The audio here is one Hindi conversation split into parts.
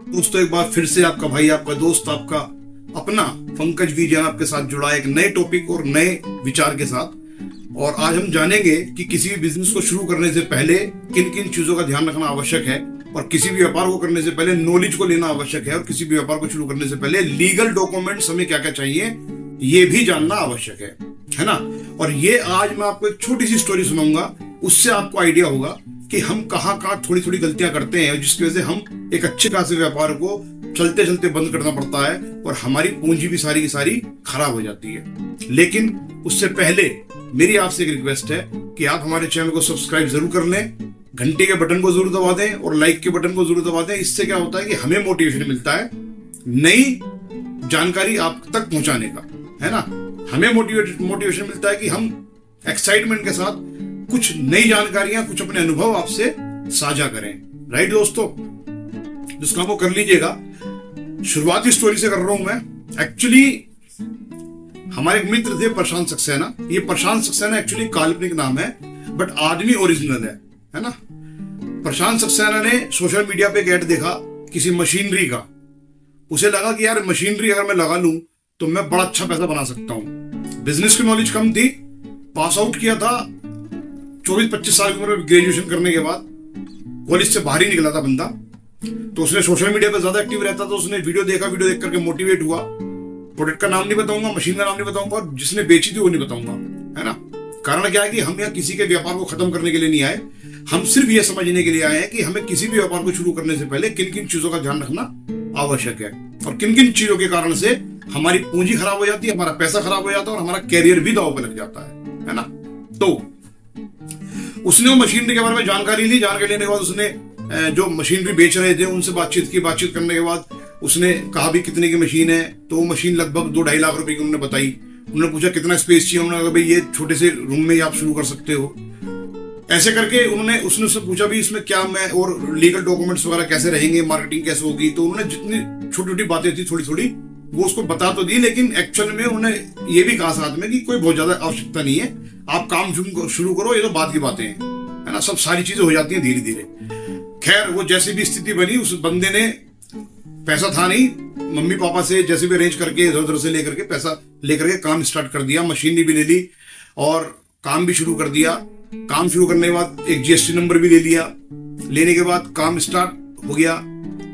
दोस्तों एक बार फिर से आपका भाई, आपका दोस्त, आपका अपना पंकज विजयन आपके साथ जुड़ा एक नए टॉपिक और नए विचार के साथ। और आज हम जानेंगे कि किसी भी बिजनेस को शुरू करने से पहले किन किन चीजों का ध्यान रखना आवश्यक है, और किसी भी व्यापार को करने से पहले नॉलेज को लेना आवश्यक है, और किसी भी व्यापार को शुरू करने से पहले लीगल डॉक्यूमेंट्स हमें क्या क्या चाहिए ये भी जानना आवश्यक है ना। और ये आज मैं आपको एक छोटी सी स्टोरी सुनाऊंगा, उससे आपको आइडिया होगा कि हम कहाँ कहाँ थोड़ी थोड़ी गलतियां करते हैं, जिसकी वजह से हम एक अच्छे खासे व्यापार को चलते चलते बंद करना पड़ता है और हमारी पूंजी भी सारी की सारी खराब हो जाती है। लेकिन उससे पहले मेरी आपसे एक रिक्वेस्ट है कि आप हमारे चैनल को सब्सक्राइब जरूर कर लें, घंटे के बटन को जरूर दबा दें और लाइक के बटन को जरूर दबा दें। इससे क्या होता है कि हमें मोटिवेशन मिलता है नई जानकारी आप तक पहुंचाने का, है ना। हमें मोटिवेशन मिलता है कि हम एक्साइटमेंट के साथ कुछ नई जानकारियां, कुछ अपने अनुभव आपसे साझा करें। राइट दोस्तों, जिस काम को कर लीजिएगा। शुरुआती स्टोरी से कर रहा हूं मैं। एक्चुअली हमारे एक मित्र थे प्रशांत सक्सेना। ये प्रशांत सक्सेना एक्चुअली काल्पनिक नाम है, बट आदमी ओरिजिनल है ना। प्रशांत सक्सेना ने सोशल मीडिया पे एक ऐड देखा किसी मशीनरी का। उसे लगा कि यार मशीनरी अगर मैं लगा लूं तो मैं बड़ा अच्छा पैसा बना सकता हूं। बिजनेस की नॉलेज कम थी, पास आउट किया था 24-25 साल की उम्र में ग्रेजुएशन करने के बाद, कॉलेज से बाहर ही निकला था बंदा। तो उसने सोशल मीडिया पे ज्यादा एक्टिव रहता, तो उसने वीडियो देख करके मोटिवेट हुआ। प्रोडक्ट का नाम नहीं बताऊंगा, मशीन का नाम नहीं बताऊंगा, और जिसने बेची थी वो नहीं बताऊंगा, है ना। कारण क्या है कि हम यहाँ किसी के व्यापार को खत्म करने के लिए नहीं आए, हम सिर्फ ये समझने के लिए आए हैं कि हमें किसी भी व्यापार को शुरू करने से पहले किन किन चीजों का ध्यान रखना आवश्यक है, और किन किन चीजों के कारण से हमारी पूंजी खराब हो जाती है, हमारा पैसा खराब हो जाता है और हमारा कैरियर भी दांव पे लग जाता है ना। तो उसने वो मशीनरी के बारे में जानकारी ली। जानकारी लेने के बाद उसने जो मशीनरी बेच रहे थे उनसे बातचीत की। बातचीत करने के बाद उसने कहा भी कितने की मशीन है, तो वो मशीन लगभग 2-2.5 लाख रुपए की उन्होंने बताई। उन्होंने पूछा कितना स्पेस चाहिए, उन्होंने कहा भाई ये छोटे से रूम में ही आप शुरू कर सकते हो। ऐसे करके उसने उससे पूछा भी इसमें क्या मैं और लीगल डॉक्यूमेंट्स वगैरह कैसे रहेंगे, मार्केटिंग कैसे होगी। तो उन्होंने जितनी छोटी छोटी बातें थी थोड़ी थोड़ी वो उसको बता तो दी, लेकिन एक्चुअल में उन्होंने ये भी कहा साथ में कि कोई बहुत ज्यादा आवश्यकता नहीं है, आप काम शुरू करो, ये तो बाद की बातें हैं, है ना। सब सारी चीजें हो जाती हैं धीरे धीरे। खैर वो जैसी भी स्थिति बनी, उस बंदे ने पैसा था नहीं, मम्मी पापा से जैसे भी अरेंज करके इधर उधर से लेकर के पैसा लेकर के काम स्टार्ट कर दिया। मशीनरी भी ले ली और काम भी शुरू कर दिया। काम शुरू करने के बाद एक जीएसटी नंबर भी ले लिया। लेने के बाद काम स्टार्ट हो गया,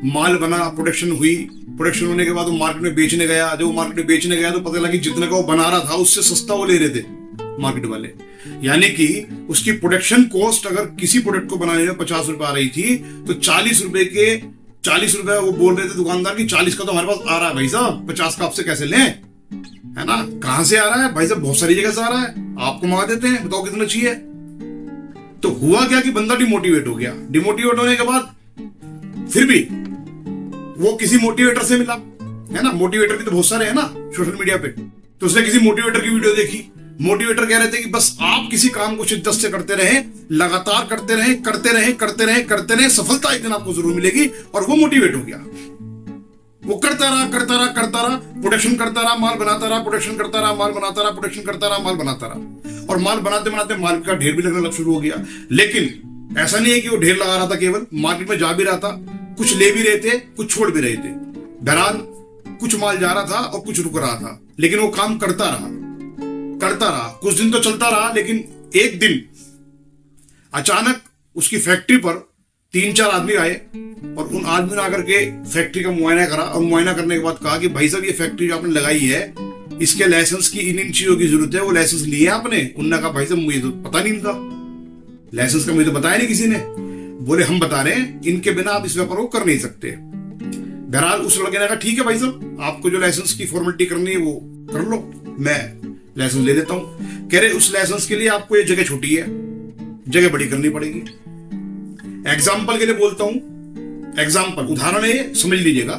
माल बना, प्रोडक्शन हुई। प्रोडक्शन होने के बाद वो मार्केट में बेचने गया। जब वो मार्केट में बेचने गया तो पता लगा कि जितने का वो बना रहा था उससे सस्ता वो ले रहे थे मार्केट वाले। यानी कि उसकी प्रोडक्शन कॉस्ट अगर किसी प्रोडक्ट को बनाने में 50 रुपए आ रही थी, तो 40 रुपए वो बोल रहे थे दुकानदार की 40 का तो हमारे पास आ रहा है भाई साहब, 50 का आपसे कैसे लें, है ना। कहां से आ रहा है भाई साहब, बहुत सारी जगह से आ रहा है, आपको मंगा देते हैं, बताओ कितना चाहिए। तो हुआ क्या कि बंदा डिमोटिवेट हो गया। डिमोटिवेट होने के बाद फिर भी वो किसी मोटिवेटर से मिला, है ना। मोटिवेटर भी तो बहुत सारे हैं ना सोशल मीडिया पे। तो उसने किसी मोटिवेटर की वीडियो देखी। मोटिवेटर कह रहे थे कि बस आप किसी काम को शिद्दत से करते रहें, लगातार करते रहें, सफलता एक दिन आपको जरूर मिलेगी। और वो मोटिवेट हो गया, वो करता रहा, प्रोडक्शन करता रहा, माल बनाता रहा, प्रोडक्शन करता रहा, माल बनाता रहा, प्रोडक्शन करता रहा, माल बनाता रहा। और माल बनाते बनाते माल का ढेर भी लगना शुरू हो गया। लेकिन ऐसा नहीं है कि वो ढेर लगा रहा था, केवल मार्केट में जा भी रहा था, कुछ ले भी रहे थे, कुछ छोड़ भी रहे थे। बहरहाल कुछ माल जा रहा था और कुछ रुक रहा था, लेकिन वो काम करता रहा। कुछ दिन तो चलता रहा, लेकिन एक दिन अचानक उसकी फैक्ट्री पर 3-4 आदमी आए और उन आदमी ने आकर के फैक्ट्री का मुआयना करा। और मुआयना करने के बाद कहा कि भाई साहब ये फैक्ट्री जो आपने लगाई है, इसके लाइसेंस की इन चीजों की जरूरत है। वो लाइसेंस लिए आपने? उन्होंने कहा भाई साहब मुझे तो पता नहीं था, लाइसेंस का मुझे तो बताया नहीं किसी ने। बोले हम बता रहे हैं, इनके बिना आप इस व्यापार को कर नहीं सकते। बहरहाल उस लड़के ने कहा ठीक है भाई साहब, आपको जो लाइसेंस की फॉर्मेलिटी करनी है वो कर लो, मैं लाइसेंस ले लेता हूं। कह रहे उस लाइसेंस के लिए आपको ये जगह छोटी है, जगह बड़ी करनी पड़ेगी। एग्जाम्पल के लिए बोलता हूं, एग्जाम्पल उदाहरण है, समझ लीजिएगा।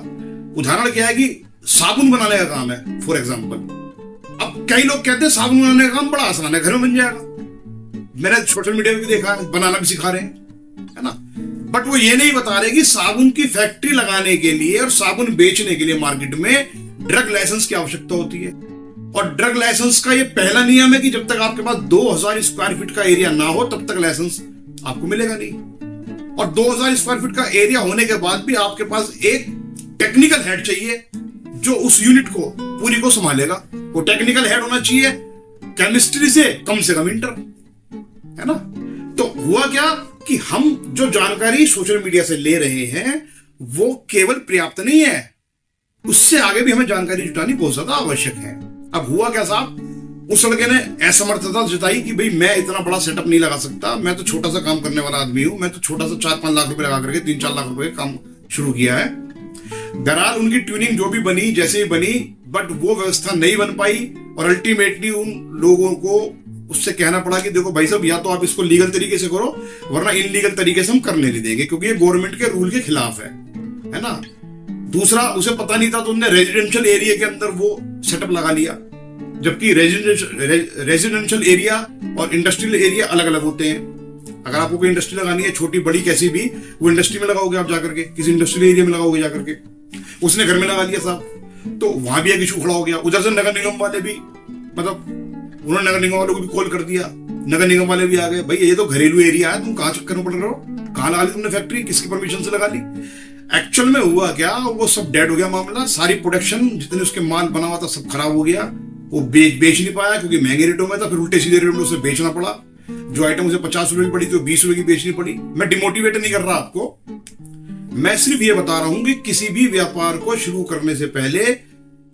उदाहरण क्या है कि साबुन बनाने का काम है फॉर एग्जाम्पल। अब कई लोग कहते हैं साबुन बनाने का काम बड़ा आसान है, घर में बन जाएगा। मैंने सोशल मीडिया पे भी देखा है, बनाना भी सिखा रहे हैं, है ना। बट वो ये नहीं बता रहे कि साबुन की फैक्ट्री लगाने के लिए और साबुन बेचने के लिए मार्केट में ड्रग लाइसेंस की आवश्यकता होती है। और ड्रग लाइसेंस का ये पहला नियम है कि जब तक आपके पास 2000 स्क्वायर फीट का एरिया ना हो तब तक लाइसेंस आपको मिलेगा नहीं। और 2000 स्क्वायर फीट का एरिया होने के बाद भी आपके पास एक टेक्निकल हेड चाहिए जो उस यूनिट को पूरी को संभालेगा। वो टेक्निकल हेड होना चाहिए केमिस्ट्री से कम इंटर, है ना। तो हुआ क्या कि हम जो जानकारी सोशल मीडिया से ले रहे हैं वो केवल पर्याप्त नहीं है, उससे आगे भी हमें जानकारी जुटानी बहुत ज्यादा आवश्यक है। अब हुआ क्या साहब, उस लड़के ने असमर्थता जताई कि भाई मैं इतना बड़ा सेटअप नहीं लगा सकता, मैं तो छोटा सा काम करने वाला आदमी हूं, मैं तो छोटा सा 4-5 लाख रुपए लगा करके 3-4 लाख रुपए काम शुरू किया है। बहरहाल उनकी ट्यूनिंग जो भी बनी जैसे ही बनी, बट वो व्यवस्था नहीं बन पाई और अल्टीमेटली उन लोगों को उससे कहना पड़ा कि देखो भाई साहब, या तो आप इसको लीगल तरीके से करो वरना इनलीगल तरीके से हम करने नहीं देंगे, क्योंकि ये गवर्नमेंट के रूल के खिलाफ है ना। दूसरा, उसे पता नहीं था तो उन्होंने रेजिडेंशियल एरिया के अंदर वो सेटअप लगा लिया, जबकि रेजिडेंशियल एरिया और इंडस्ट्रियल एरिया अलग अलग होते हैं। अगर आपको कोई इंडस्ट्री लगानी है, छोटी बड़ी कैसी भी, वो इंडस्ट्री में लगाओगे आप जाकर के, किसी इंडस्ट्रियल एरिया में लगाओगे जाकर के। उसने घर में लगा लिया साहब, तो वहां भी एक इशू खड़ा हो गया। उधर से नगर निगम वाले भी, मतलब उन्होंने नगर निगम वालों को भी कॉल कर दिया, नगर निगम वाले भी आ गए, भाई ये तो घरेलू एरिया है, तुम कहां चक्कर में पड़ रहे हो, कहां लगा ली तुमने फैक्ट्री, किसकी परमिशन से लगा ली। एक्चुअल में हुआ क्या, वो सब डेड हो गया मामला, सारी प्रोडक्शन जितने उसके माल बना हुआ था सब खराब हो गया। वो बेच नहीं पाया क्योंकि महंगे रेटों में था, फिर उल्टे सीधे रेटों में उसे बेचना पड़ा। जो आइटम उसे 50 रुपए की पड़ी थी वो 20 रुपए की बेचनी पड़ी। मैं डिमोटिवेट नहीं कर रहा आपको, मैं सिर्फ ये बता रहा हूं कि किसी भी व्यापार को शुरू करने से पहले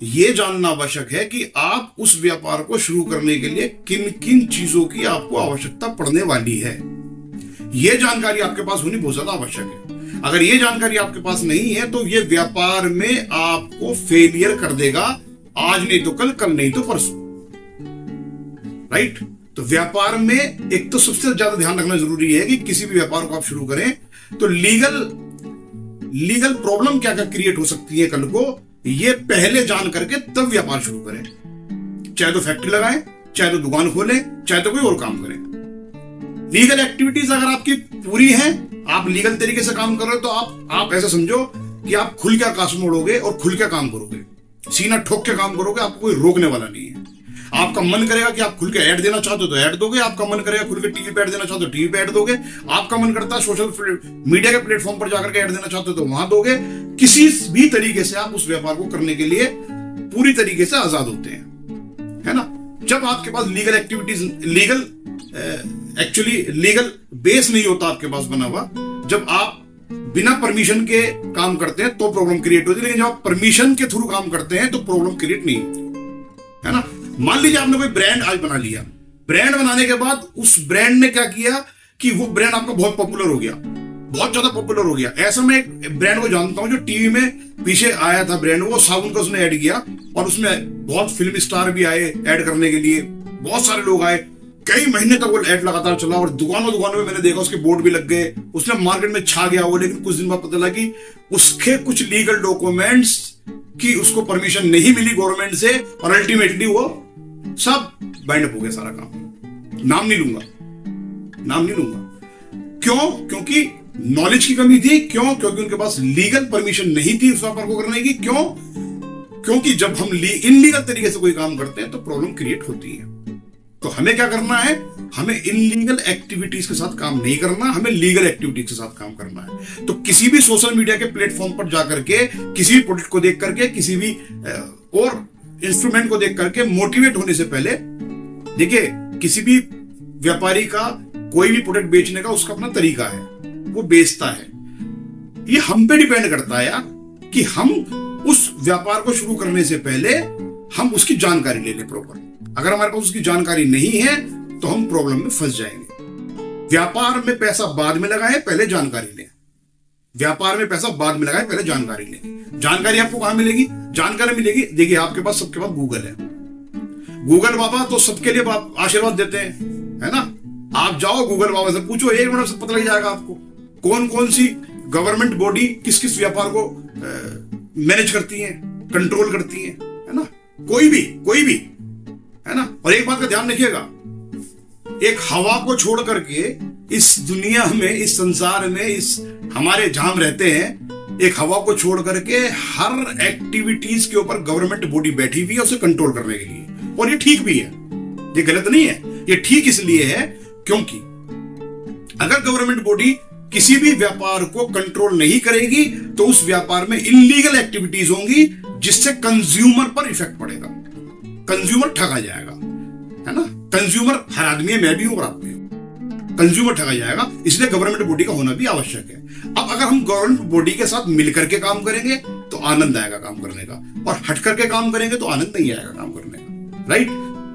यह जानना आवश्यक है कि आप उस व्यापार को शुरू करने के लिए किन किन चीजों की आपको आवश्यकता पड़ने वाली है। यह जानकारी आपके पास होनी बहुत ज्यादा आवश्यक है। अगर यह जानकारी आपके पास नहीं है तो यह व्यापार में आपको फेलियर कर देगा, आज नहीं तो कल नहीं तो परसों, राइट। तो व्यापार में एक तो सबसे ज्यादा ध्यान रखना जरूरी है कि किसी भी व्यापार को आप शुरू करें तो लीगल प्रॉब्लम क्या क्या क्रिएट हो सकती है कल को, ये पहले जान करके तब व्यापार शुरू करें। चाहे तो फैक्ट्री लगाएं, चाहे तो दुकान खोलें, चाहे तो कोई और काम करें। लीगल एक्टिविटीज अगर आपकी पूरी हैं, आप लीगल तरीके से काम कर रहे हो, तो आप ऐसा समझो कि आप खुल के आकाश में उड़ोगे और खुल के काम करोगे, सीना ठोक के काम करोगे, आपको कोई रोकने वाला नहीं है। आपका मन करेगा कि आप खुल के ऐड देना चाहते हो तो ऐड दोगे, आपका मन करेगा खुल के टीवी पे ऐड देना चाहते हो टीवी पे ऐड दोगे, आपका मन करता है सोशल मीडिया के प्लेटफॉर्म पर जाकर के ऐड देना चाहते हो तो वहां दोगे। किसी भी तरीके से आप उस व्यापार को करने के लिए पूरी तरीके से आजाद होते हैं, है ना। जब आपके पास लीगल एक्टिविटीज, लीगल बेस नहीं होता आपके पास बना हुआ, जब आप बिना परमिशन के काम करते हैं तो प्रॉब्लम क्रिएट होती है, लेकिन जब आप परमिशन के थ्रू काम करते हैं तो प्रॉब्लम क्रिएट नहीं होती, है ना। मान लीजिए आपने कोई ब्रांड आज बना लिया, ब्रांड बनाने के बाद उस ब्रांड ने क्या किया कि वो ब्रांड आपका बहुत पॉपुलर हो गया, बहुत ज्यादा पॉपुलर हो गया। ऐसा मैं एक ब्रांड को जानता हूं जो टीवी में पीछे आया था ब्रांड, वो साबुन का उसने ऐड किया और उसमें बहुत फिल्म स्टार भी आए ऐड करने के लिए, बहुत सारे लोग आए, कई महीने तक वो ऐड लगातार चला और दुकानों में मैंने देखा उसके बोर्ड भी लग गए, उसने मार्केट में छा गया वो। लेकिन कुछ दिन बाद पता लगा कि उसके कुछ लीगल डॉक्यूमेंट्स की उसको परमिशन नहीं मिली गवर्नमेंट से और अल्टीमेटली वो सब बाइंड अप हो गया सारा काम। नाम नहीं लूंगा। क्यों? क्योंकि नॉलेज की कमी थी। क्यों? क्योंकि उनके पास लीगल परमिशन नहीं थी उस व्यापार को करने की। क्यों? क्योंकि जब हम इनलीगल तरीके से कोई काम करते हैं तो प्रॉब्लम क्रिएट होती है। तो हमें क्या करना है, हमें इनलीगल एक्टिविटीज के साथ काम नहीं करना, हमें लीगल एक्टिविटीज के साथ काम करना है। तो किसी भी सोशल मीडिया के प्लेटफॉर्म पर जाकर के, किसी भी प्रोडक्ट को देख करके, किसी भी और इंस्ट्रूमेंट को देख करके मोटिवेट होने से पहले, देखिए किसी भी व्यापारी का कोई भी प्रोडक्ट बेचने का उसका अपना तरीका है, वो बेचता है। ये हम पे डिपेंड करता है यार कि हम उस व्यापार को शुरू करने से पहले हम उसकी जानकारी ले लें प्रॉपर। अगर हमारे पास उसकी जानकारी नहीं है तो हम प्रॉब्लम में फंस जाएंगे। व्यापार में पैसा बाद में लगाएं, पहले जानकारी लें। व्यापार में पैसा बाद में लगाएं, पहले जानकारी लें। जानकारी आपको कहां मिलेगी? जानकारी मिलेगी, देखिए आपके पास, सबके पास गूगल है। गूगल बाबा तो सबके लिए आशीर्वाद देते हैं, है ना। आप जाओ गूगल बाबा से पूछो, एक मिनट से पता लग जाएगा आपको कौन कौन सी गवर्नमेंट बॉडी किस किस व्यापार को मैनेज करती है, कंट्रोल करती है ना। कोई भी, है ना। और एक बात का ध्यान रखिएगा, एक हवा को छोड़ करके इस दुनिया में, इस संसार में, इस हमारे जहां हम रहते हैं, एक हवा को छोड़ करके हर एक्टिविटीज के ऊपर गवर्नमेंट बॉडी बैठी हुई है उसे कंट्रोल करने के लिए। और ये ठीक भी है, ये गलत नहीं है। ये ठीक इसलिए है क्योंकि अगर गवर्नमेंट बॉडी किसी भी व्यापार को कंट्रोल नहीं करेगी तो उस व्यापार में इलीगल एक्टिविटीज होंगी, जिससे कंज्यूमर पर इफेक्ट पड़ेगा, कंज्यूमर ठगा जाएगा, है ना। कंज्यूमर हर आदमी है, मैं भी हूं और आप भी हो, कंज्यूमर ठगा जाएगा। इसलिए गवर्नमेंट बॉडी का होना भी आवश्यक है। अब अगर हम गवर्नमेंट बॉडी के साथ मिलकर के काम करेंगे तो आनंद आएगा काम करने का, और हट करके काम करेंगे तो आनंद नहीं आएगा काम करने का, राइट।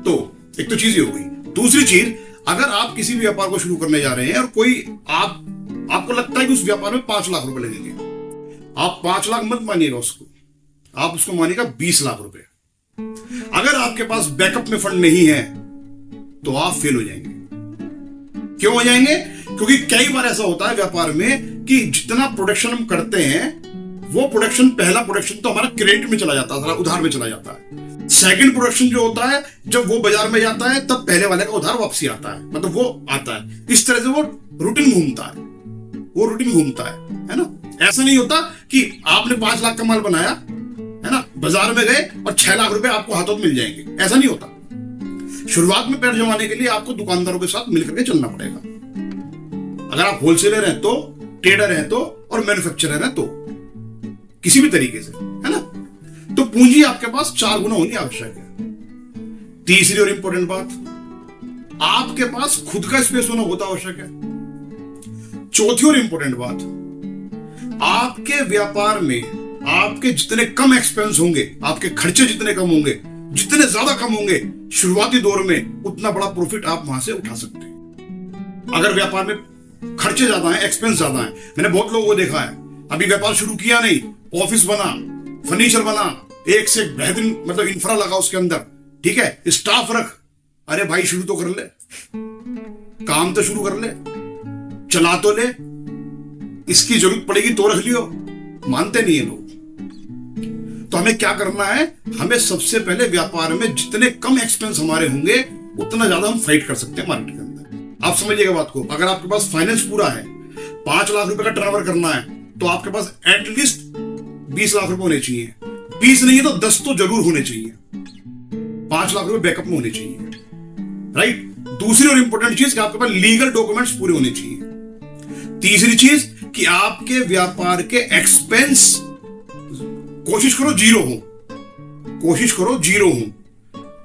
तो एक तो चीज ये हो गई। दूसरी चीज, अगर आप किसी भी व्यापार को शुरू करने जा रहे हैं और कोई आपको लगता है कि उस व्यापार में 5 लाख रुपए लगेंगे, आप 5 लाख मत मानिएगा उसको, आप उसको मानिएगा 20 लाख रुपए। अगर आपके पास बैकअप में फंड नहीं है तो आप फेल हो जाएंगे। क्यों हो जाएंगे? क्योंकि कई बार ऐसा होता है व्यापार में कि जितना प्रोडक्शन हम करते हैं वो प्रोडक्शन, पहला प्रोडक्शन तो हमारा क्रेडिट में चला जाता है, उधार में चला जाता है। सेकंड प्रोडक्शन जो होता है, जब वो बाजार में जाता है तब पहले वाले का उधार वापसी आता है, मतलब वो आता है। इस तरह से वो रूटीन घूमता है, वो रूटीन घूमता है ना। ऐसा नहीं होता कि आपने 5 लाख का माल बनाया, है ना, बाजार में गए और 6 लाख रुपए आपको हाथों में मिल जाएंगे, ऐसा नहीं होता। शुरुआत में पैर जमाने के लिए आपको दुकानदारों के साथ मिलकर के चलना पड़ेगा। अगर आप होलसेलर हैं तो, ट्रेडर हैं तो, और मैन्युफैक्चरर हैं तो, किसी भी तरीके से, है ना। तो पूंजी आपके पास 4 गुना होनी आवश्यक है। तीसरी और इंपॉर्टेंट बात, आपके पास खुद का स्पेस होना बहुत आवश्यक है। चौथी और इंपॉर्टेंट बात, आपके व्यापार में आपके जितने कम एक्सपेंस होंगे, आपके खर्चे जितने कम होंगे, जितने ज्यादा कम होंगे शुरुआती दौर में, उतना बड़ा प्रॉफिट आप वहां से उठा सकते हैं। अगर व्यापार में खर्चे ज्यादा हैं, एक्सपेंस ज्यादा हैं, मैंने बहुत लोगों को देखा है, अभी व्यापार शुरू किया नहीं, ऑफिस बना, फर्नीचर बना, एक से एक बेहतरीन मतलब इंफ्रा लगा उसके अंदर, ठीक है, स्टाफ रख, अरे भाई शुरू तो कर ले, काम तो शुरू कर ले, चला तो ले, इसकी जरूरत पड़ेगी तो रख लियो, मानते नहीं है लोग। तो हमें क्या करना है, हमें सबसे पहले व्यापार में जितने कम एक्सपेंस हमारे होंगे उतना ज्यादा हम फाइट कर सकते हैं मार्केट के अंदर। आप समझिएगा बात को। अगर आपके पास फाइनेंस पूरा है, 5 लाख रुपए का टर्नओवर करना है, तो आपके पास एटलीस्ट 20 लाख रुपए होने चाहिए। 20 नहीं है तो 10 तो जरूर होने चाहिए। 5 लाख रुपए बैकअप में होने चाहिए, राइट। दूसरी और इंपॉर्टेंट चीज कि आपके पास लीगल डॉक्यूमेंट्स पूरे होने चाहिए। तीसरी चीज कि आपके व्यापार के एक्सपेंस कोशिश करो जीरो हो, कोशिश करो जीरो हो,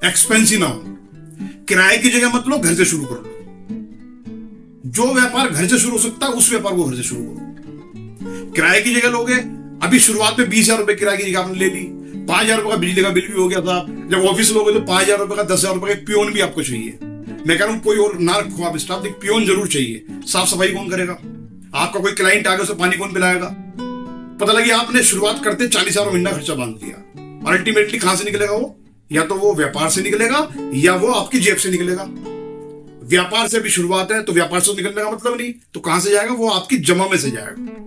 एक्सपेंस ही ना हो। किराए की जगह मत लो, घर से शुरू करो। जो व्यापार घर से शुरू हो सकता है उस व्यापार को घर से शुरू करो। किराए की जगह लोगे, अभी शुरुआत में 20,000 रुपए किराए की जगह आपने ले ली, 5,000 रुपए का बिजली का बिल भी हो गया था। जब ऑफिस लोगे तो 5,000 रुपए का 10,000 रुपए का पियोन भी आपको चाहिए। मैं कह रहा हूं कोई और ना रखो आप स्टाफ, एक पियोन जरूर चाहिए। साफ सफाई कौन करेगा? आपका कोई क्लाइंट आ गया उसे पानी कौन पिलाएगा? पता लगी आपने शुरुआत करते 40,000 महीना खर्चा बांध दिया, और अल्टीमेटली कहां से निकलेगा वो? या तो वो व्यापार से निकलेगा या वो आपकी जेब से निकलेगा। व्यापार से भी शुरुआत है तो व्यापार से निकलने का मतलब नहीं, तो कहां से जाएगा? वो आपकी जमा में से जाएगा।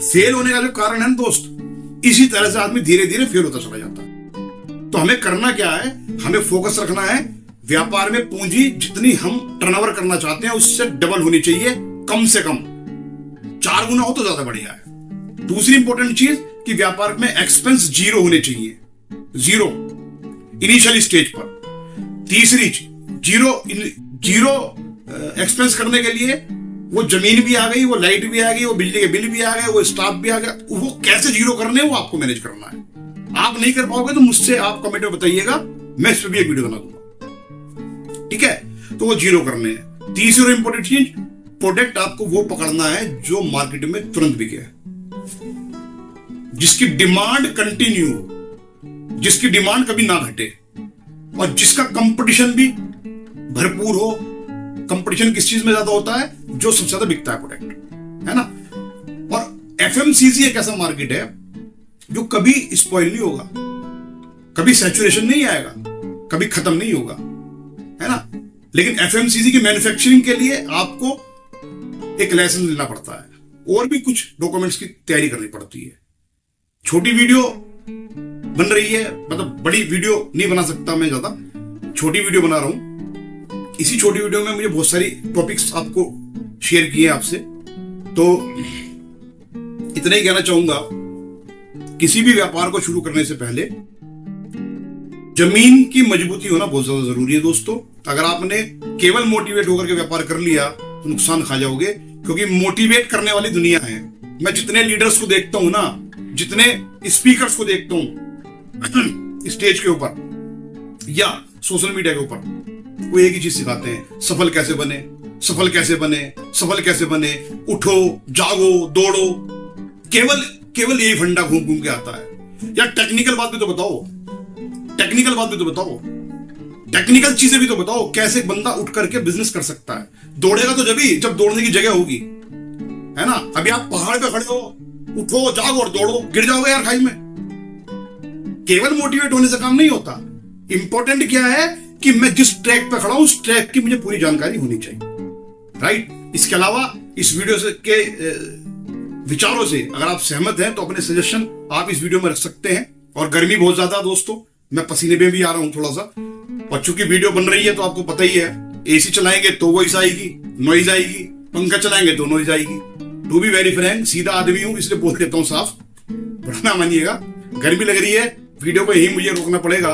फेल होने का जो कारण है दोस्त, इसी तरह से आदमी धीरे धीरे फेल होता चला जाता है। तो हमें करना क्या है? हमें फोकस रखना है व्यापार में पूंजी जितनी हम टर्नओवर करना चाहते हैं उससे डबल होनी चाहिए, कम से कम 4 गुना हो तो ज्यादा बढ़िया है। दूसरी इंपॉर्टेंट चीज कि व्यापार में एक्सपेंस जीरो होने चाहिए, जीरो इनिशियल स्टेज पर। तीसरी जीरो एक्सपेंस करने के लिए वो जमीन भी आ गई, वो लाइट भी आ गई, वो बिजली के बिल भी आ गए, वो स्टाफ भी आ गया, वो कैसे जीरो करने वो आपको मैनेज करना है। आप नहीं कर पाओगे तो मुझसे आप कमेंट में बताइएगा, मैं इस पर भी एक वीडियो बना दूंगा, ठीक है। तो वो जीरो करने हैं। तीसरी और इंपॉर्टेंट चीज, प्रोडक्ट आपको वो पकड़ना है जो मार्केट में तुरंत बिके, जिसकी डिमांड कंटिन्यू, जिसकी डिमांड कभी ना घटे, और जिसका कंपटीशन भी भरपूर हो। कंपटीशन किस चीज में ज्यादा होता है? जो सबसे ज्यादा बिकता है प्रोडक्ट, है ना। और एफएमसीजी एक ऐसा मार्केट है जो कभी स्पॉइल नहीं होगा, कभी सैचुरेशन नहीं आएगा, कभी खत्म नहीं होगा, है ना। लेकिन एफएमसीजी की मैन्युफैक्चरिंग के लिए आपको एक लाइसेंस लेना पड़ता है और भी कुछ डॉक्यूमेंट्स की तैयारी करनी पड़ती है। छोटी वीडियो बन रही है, मतलब बड़ी वीडियो नहीं बना सकता मैं, ज्यादा छोटी वीडियो बना रहा हूं। इसी छोटी वीडियो में मुझे बहुत सारी टॉपिक्स आपको शेयर किए आपसे। तो इतना ही कहना चाहूंगा, किसी भी व्यापार को शुरू करने से पहले जमीन की मजबूती होना बहुत ज्यादा जरूरी है दोस्तों। अगर आपने केवल मोटिवेट होकर के व्यापार कर लिया तो नुकसान खा जाओगे, क्योंकि मोटिवेट करने वाली दुनिया है। मैं जितने लीडर्स को देखता हूं ना, जितने स्पीकर्स को देखता हूं स्टेज के ऊपर या सोशल मीडिया के ऊपर, वो एक ही चीज सिखाते हैं, सफल कैसे बने, सफल कैसे बने, सफल कैसे बने, उठो, जागो, दौड़ो। केवल केवल यही फंडा घूम घूम के आता है। यार टेक्निकल बात भी तो बताओ, टेक्निकल बात भी तो बताओ, टेक्निकल चीजें भी तो बताओ, कैसे बंदा उठ करके बिजनेस कर सकता है। दौड़ेगा तो जब दौड़ने की जगह होगी, है ना। अभी आप पहाड़ पे खड़े हो, उठो, जागो और दौड़ो, गिर जाओगे यार खाई में। केवल मोटिवेट होने से काम नहीं होता। इंपॉर्टेंट क्या है कि मैं जिस ट्रैक पे खड़ा हूं उस ट्रैक की मुझे पूरी जानकारी होनी चाहिए, राइट। इसके अलावा इस वीडियो से के विचारों से अगर आप सहमत हैं तो अपने सजेशन आप इस वीडियो में रख सकते हैं। और गर्मी बहुत ज्यादा दोस्तों, मैं पसीने में भी आ रहा हूं थोड़ा सा, और चूंकि वीडियो बन रही है तो आपको पता ही है, एसी चलाएंगे तो वॉइस आएगी, नॉइज आएगी, पंखा चलाएंगे तो नॉइज आएगी। टू बी वेरी फ्रैंक, सीधा आदमी हूं इसलिए बोल देता हूं साफ, बड़ा ना मानिएगा। गर्मी लग रही है, वीडियो को यही मुझे रोकना पड़ेगा।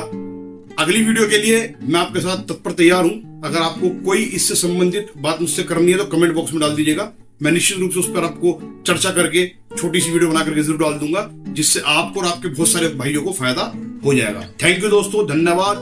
अगली वीडियो के लिए मैं आपके साथ तत्पर तैयार हूं। अगर आपको कोई इससे संबंधित बात मुझसे करनी है तो कमेंट बॉक्स में डाल दीजिएगा। मैं निश्चित रूप से उस पर आपको चर्चा करके छोटी सी वीडियो बना करके जरूर डाल दूंगा, जिससे आपको और आपके बहुत सारे भाइयों को फायदा हो जाएगा। थैंक यू दोस्तों, धन्यवाद।